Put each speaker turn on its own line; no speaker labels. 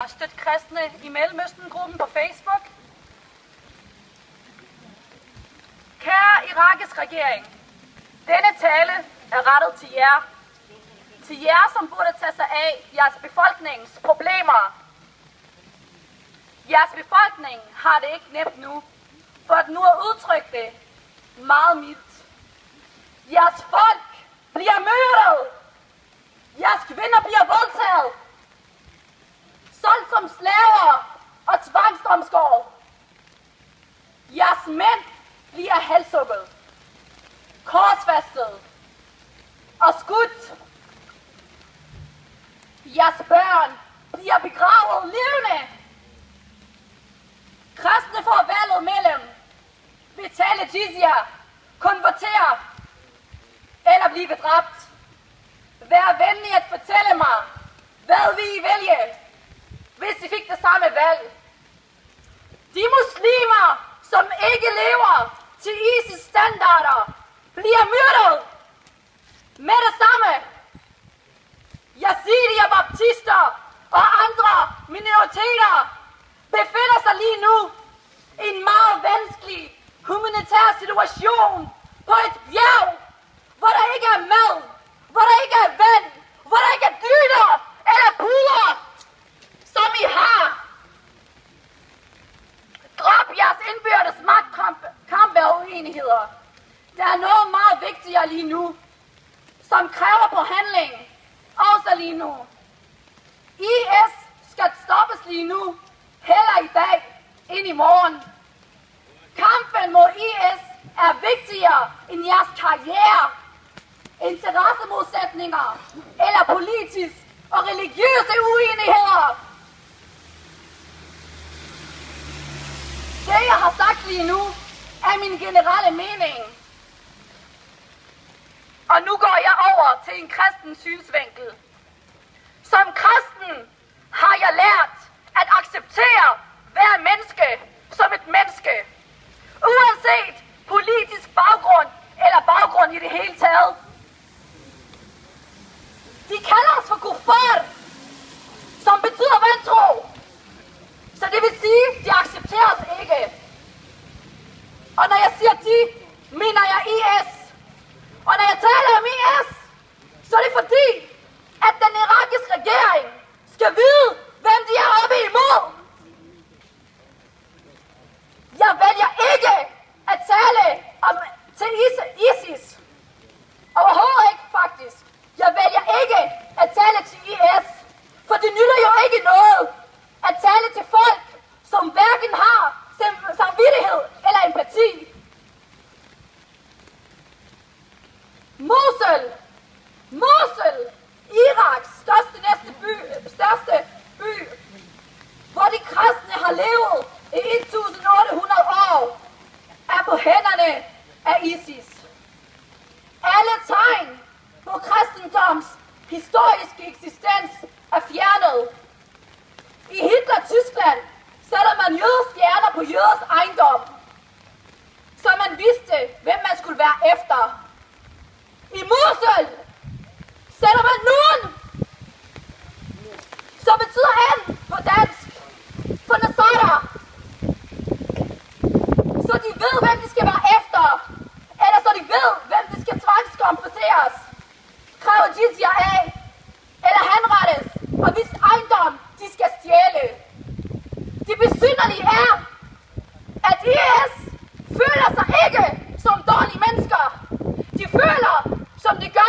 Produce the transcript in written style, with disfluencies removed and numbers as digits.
Støt kristne i Mellemøsten-gruppen på Facebook. Kære irakisk regering, denne tale er rettet til jer. Til jer, som burde tage sig af jeres befolknings problemer. Jeres befolkning har det ikke nemt nu, for at nu at udtrykke det meget mildt. Jeres folk bliver myrdet. Jeres kvinder bliver voldtaget. Solgt som slaver og tvangsomskåret. Jeres mænd bliver halshugget, korsfæstet og skudt. Jeres børn bliver begravet levende. Kristne får valget mellem betale jizya, konvertere eller blive dræbt. Vær venlig at fortælle mig, hvad vil I vælge, hvis I fik det samme valg? De muslimer, som ikke lever til ISIS standarder, bliver myrdet med det samme. Yazidi og baptister og andre minoriteter befinder sig lige nu i en meget vanskelig humanitær situation på et bjerg, hvor der ikke er mad, hvor der ikke er vand, hvor der ikke er dyner eller puder, som I har. Drop jeres indbyrdes magtkampe og uenigheder. Der er noget meget vigtigere lige nu, som kræver på handling, også lige nu. IS skal stoppes lige nu, heller i dag, end i morgen. Kampen mod IS er vigtigere end jeres karriere, interessemodsætninger eller politisk og religiøse uenigheder. Det, jeg har sagt lige nu, er min generelle mening. Og nu går jeg over til en kristen synsvinkel. Som kristen har jeg lært at acceptere hver menneske som et menneske, uanset politisk baggrund eller baggrund i det hele taget. De kalder os for kuffar, som betyder vantro. Så det vil sige, de accepterer os ikke. Og når jeg siger de, mener jeg IS. Og når jeg taler om IS, så er det fordi, at den irakiske regering skal vide, hvem de er oppe imod. Jeg vælger ikke at tale til ISIS. Overhovedet ikke, faktisk. Jeg vælger ikke at tale til IS, for det nytter jo ikke noget at tale til folk, som hverken har samvittighed eller empati. Mosul, Iraks største by, hvor de kristne har levet i 1800 år, er på hænderne af ISIS. Alle tegn på kristendoms historiske eksistens er fjernet. I Hitler-Tyskland sætter man jødestjerner på jøders ejendom, så man vidste, hvem man skulle være efter. I Mosul sætter man nogen, som betyder han på dansk, for Nasara, så de ved, hvem de skal være efter, eller så de ved, hvem de skal tvangskompenseres, kræve jizya af, eller henrettes, og hvis ejendom de skal stjæle. Det besynderlige er, at IS føler sig ikke som dårlige mennesker. De føler, som de gør